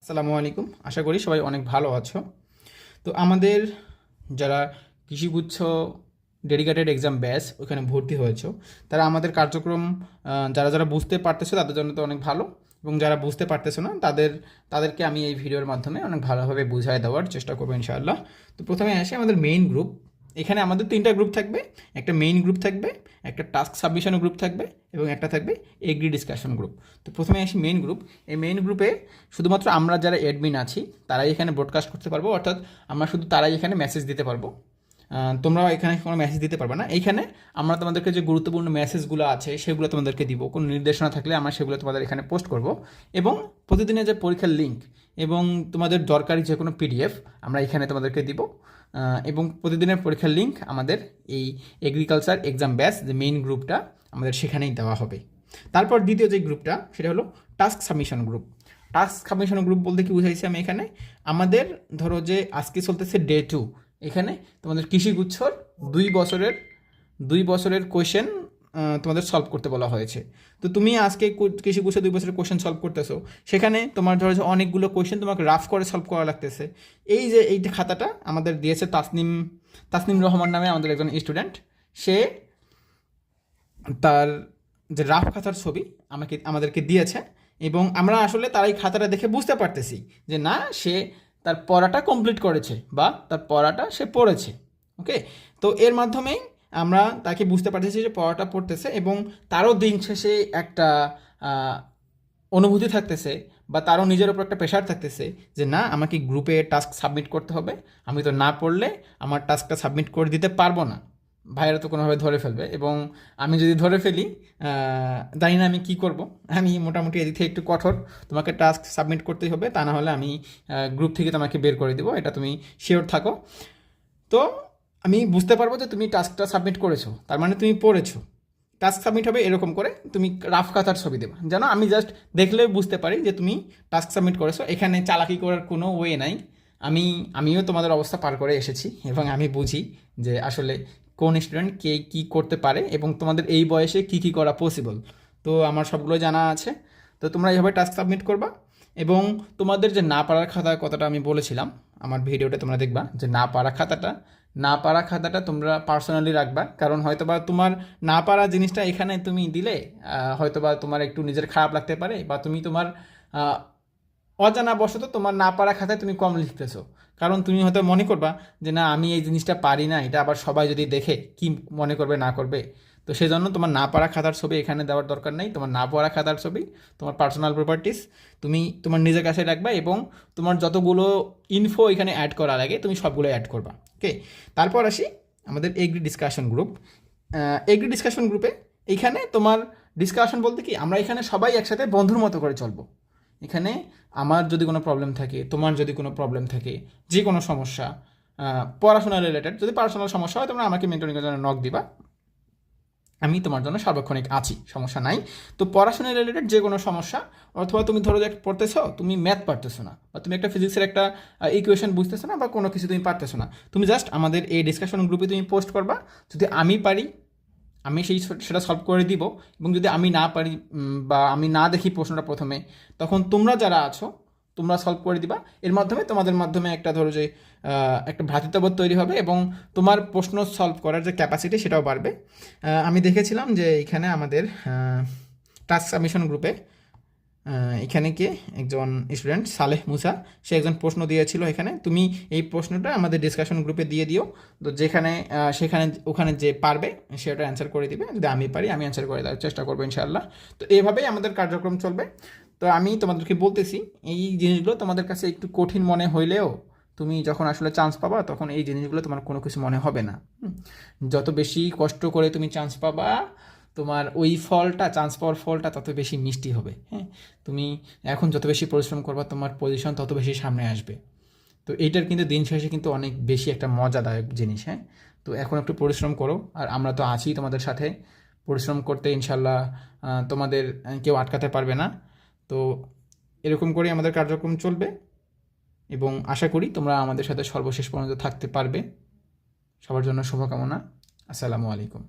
আসসালামু আলাইকুম। আশা করি সবাই অনেক ভালো আছো। তো আমাদের যারা কৃষিগুচ্ছ ডেডিকেটেড এক্সাম ব্যাচ ওখানে ভর্তি হয়েছো, তারা আমাদের কার্যক্রম যারা যারা বুঝতে পারতেছো তাদের জন্য তো অনেক ভালো, এবং যারা বুঝতে পারতেছো না তাদেরকে আমি এই ভিডিওর মাধ্যমে অনেক ভালোভাবে বুঝাই দেওয়ার চেষ্টা করবো ইনশাআল্লাহ। তো প্রথমে আসে আমাদের মেইন গ্রুপ। এখানে আমাদের তিনটা গ্রুপ থাকবে। একটা মেইন গ্রুপ থাকবে, একটা টাস্ক সাবমিশন গ্রুপ থাকবে, এবং একটা থাকবে এগ্রি ডিসকাশন গ্রুপ। তো প্রথমে আসি মেইন গ্রুপ। এই মেইন গ্রুপে শুধুমাত্র আমরা যারা অ্যাডমিন আছি তারাই এখানে ব্রডকাস্ট করতে পারবো, অর্থাৎ আমরা শুধু তারাই এখানে মেসেজ দিতে পারবো। তোমরাও এখানে কোনো মেসেজ দিতে পারবে না। এইখানে আমরা তোমাদেরকে যে গুরুত্বপূর্ণ মেসেজগুলো আছে সেগুলো তোমাদেরকে দিব। কোনো নির্দেশনা থাকলে আমরা সেগুলো তোমাদের এখানে পোস্ট করব, এবং প্রতিদিনের যে পরীক্ষার লিঙ্ক এবং তোমাদের দরকারি যে কোনো পিডিএফ আমরা এখানে তোমাদেরকে দিব। এবং প্রতিদিনের পরীক্ষার লিঙ্ক আমাদের এই এগ্রিকালচার এক্সাম ব্যাচ যে মেইন গ্রুপটা আমাদের সেখানেই দেওয়া হবে। তারপর দ্বিতীয় যে গ্রুপটা সেটা হলো task submission group. Task submission group বলতে কি বুঝাইছি আমি এখানে, আমাদের ধরো যে আজকে চলতেছে ডে 2, এখানে তোমাদের কৃষিগুচ্ছর 2 বছরের কোয়েশ্চেন তোমাদের সলভ করতে বলা হয়েছে। তো তুমি আজকে কৃষিগুচ্ছ 2 বছরের কোয়েশ্চেন সলভ করতেছো, সেখানে তোমার ধরো যে অনেকগুলো কোয়েশ্চেন তোমাকে রাফ করে সলভ করা লাগতেছে। এই খাতাটা আমাদের দিয়েছে তাসনিম রহমান নামে আমাদের একজন স্টুডেন্ট। সে তার যে রাফ খাতার ছবি আমাদেরকে দিয়েছে, এবং আমরা আসলে তার এই খাতাটা দেখে বুঝতে পারতেছি যে না, সে তার পড়াটা কমপ্লিট করেছে বা তার পড়াটা সে পড়েছে। ওকে, তো এর মাধ্যমেই আমরা তাকে বুঝতে পারতেছি যে পড়াটা পড়তেছে, এবং তারও দিন শেষে একটা অনুভূতি থাকতেছে বা তারও নিজের ওপর একটা প্রেশার থাকতেছে যে না, আমাকে গ্রুপে টাস্ক সাবমিট করতে হবে, আমি তো না পড়লে আমার টাস্কটা সাবমিট করে দিতে পারবো না, ভাইয়েরা তো কোনোভাবে ধরে ফেলবে, এবং আমি যদি ধরে ফেলি জানি না আমি কী করব। আমি মোটামুটি এদিক থেকে একটু কঠোর, তোমাকে টাস্ক সাবমিট করতেই হবে, তা না হলে আমি গ্রুপ থেকে তোমাকে বের করে দেবো, এটা তুমি শিওর থাকো। তো আমি বুঝতে পারবো যে তুমি টাস্কটা সাবমিট করেছো, তার মানে তুমি পড়েছো। টাস্ক সাবমিট হবে এরকম করে, তুমি রাফ খাতার ছবি দেবা যেন আমি জাস্ট দেখলে বুঝতে পারি যে তুমি টাস্ক সাবমিট করেছো। এখানে চালাকি করার কোনো ওয়ে নাই। আমিও তোমাদের অবস্থা পার করে এসেছি, এবং আমি বুঝি যে আসলে কোন স্টুডেন্ট কে কী করতে পারে এবং তোমাদের এই বয়সে কী কী করা পসিবল। তো আমার সবগুলো জানা আছে। তো তোমরা এইভাবে টাস্ক সাবমিট করবা, এবং তোমাদের যে না পারার খাতার কথাটা আমি বলেছিলাম আমার ভিডিওটা তোমরা দেখবা, যে না পারা খাতাটা তোমরা পার্সোনালি রাখবা, কারণ হয়তোবা তোমার না পারা জিনিসটা এখানে তুমি দিলে হয়তোবা তোমার একটু নিজের খারাপ লাগতে পারে, বা তুমি তোমার অজানা বশত তোমার না পারা খাতায় তুমি কম লিখতেছো, কারণ তুমি হয়তো মনে করবা যে না, আমি এই জিনিসটা পারি না, এটা আবার সবাই যদি দেখে কি মনে করবে না করবে। তো সেই জন্য তোমার না পারা খাতার ছবি এখানে দেওয়ার দরকার নেই। তোমার না পড়া খাতার ছবি তোমার পার্সোনাল প্রপার্টিস তুমি তোমার নিজের কাছে রাখবা, এবং তোমার যতগুলো ইনফো এখানে অ্যাড করা লাগে তুমি সবগুলো অ্যাড করবা। ওকে, তারপর আসি আমাদের agri discussion group. Agri discussion গ্রুপে এইখানে তোমার ডিসকাশন বলতে কি, আমরা এখানে সবাই একসাথে বন্ধুর মতো করে চলবো। এখানে আমার যদি কোনো প্রবলেম থাকে, তোমার যদি কোনো প্রবলেম থাকে, যে কোনো সমস্যা পড়াশোনা রিলেটেড, যদি পার্সোনাল সমস্যা হয় তোমরা আমাকে মেন্টরিংয়ের জন্য নক দিবা, আমি তোমার জন্য সার্বক্ষণিক আছি, সমস্যা নাই। তো পড়াশোনা রিলেটেড যে কোনো সমস্যা, অথবা তুমি ধরো যে পড়তেছো, তুমি ম্যাথ পারতেছো না, বা তুমি একটা ফিজিক্সের একটা ইকুয়েশন বুঝতেছো না, বা কোনো কিছু তুমি পারতেছো না, তুমি জাস্ট আমাদের এই ডিসকাশন গ্রুপে তুমি পোস্ট করবা। যদি আমি পারি আমি সেটা সলভ করে দিব, এবং যদি আমি না পারি বা আমি না দেখি প্রশ্নটা প্রথমে, তখন তোমরা যারা আছো তোমরা সলভ করে দিবা। এর মাধ্যমে তোমাদের মাধ্যমে একটা ধরো যে একটা ভ্রাতৃত্ববোধ তৈরি হবে, এবং তোমার প্রশ্ন সলভ করার যে ক্যাপাসিটি সেটাও বাড়বে। আমি দেখেছিলাম যে এখানে আমাদের টাস্ক সাবমিশন গ্রুপে এখানে কে একজন স্টুডেন্ট সালেহ মুসা, সে একজন প্রশ্ন দিয়েছিল এখানে। তুমি এই প্রশ্নটা আমাদের ডিসকাশন গ্রুপে দিয়ে দিও, তো ওখানে যে পারবে সে ওটা অ্যান্সার করে দিবে, যদি আমি পারি আমি অ্যান্সার করে দেওয়ার চেষ্টা করবো ইনশাআল্লাহ। তো এইভাবেই আমাদের কার্যক্রম চলবে। তো আমি তোমাদেরকে বলতেছি, এই জিনিসগুলো তোমাদের কাছে একটু কঠিন মনে হইলেও তুমি যখন আসলে চান্স পাবা তখন এই জিনিসগুলো তোমার কোনো কিছু মনে হবে না। যত বেশি কষ্ট করে তুমি চান্স পাবা, তোমার ওই চান্স পাওয়ার ফলটা তত বেশি মিষ্টি হবে। হ্যাঁ, তুমি এখন যত বেশি পরিশ্রম করবা তোমার পজিশন তত বেশি সামনে আসবে। তো এইটার কিন্তু দিন শেষে কিন্তু অনেক বেশি একটা মজাদায়ক জিনিস। হ্যাঁ, তো এখন একটু পরিশ্রম করো, আর আমরা তো আছি তোমাদের সাথে। পরিশ্রম করতে ইনশাল্লাহ তোমাদের কেউ আটকাতে পারবে না। তো এরকম করে আমাদের কার্যক্রম চলবে, এবং আশা করি তোমরা আমাদের সাথে সর্বশেষ পর্যন্ত থাকতে পারবে। সবার জন্য শুভকামনা। আসসালামু আলাইকুম।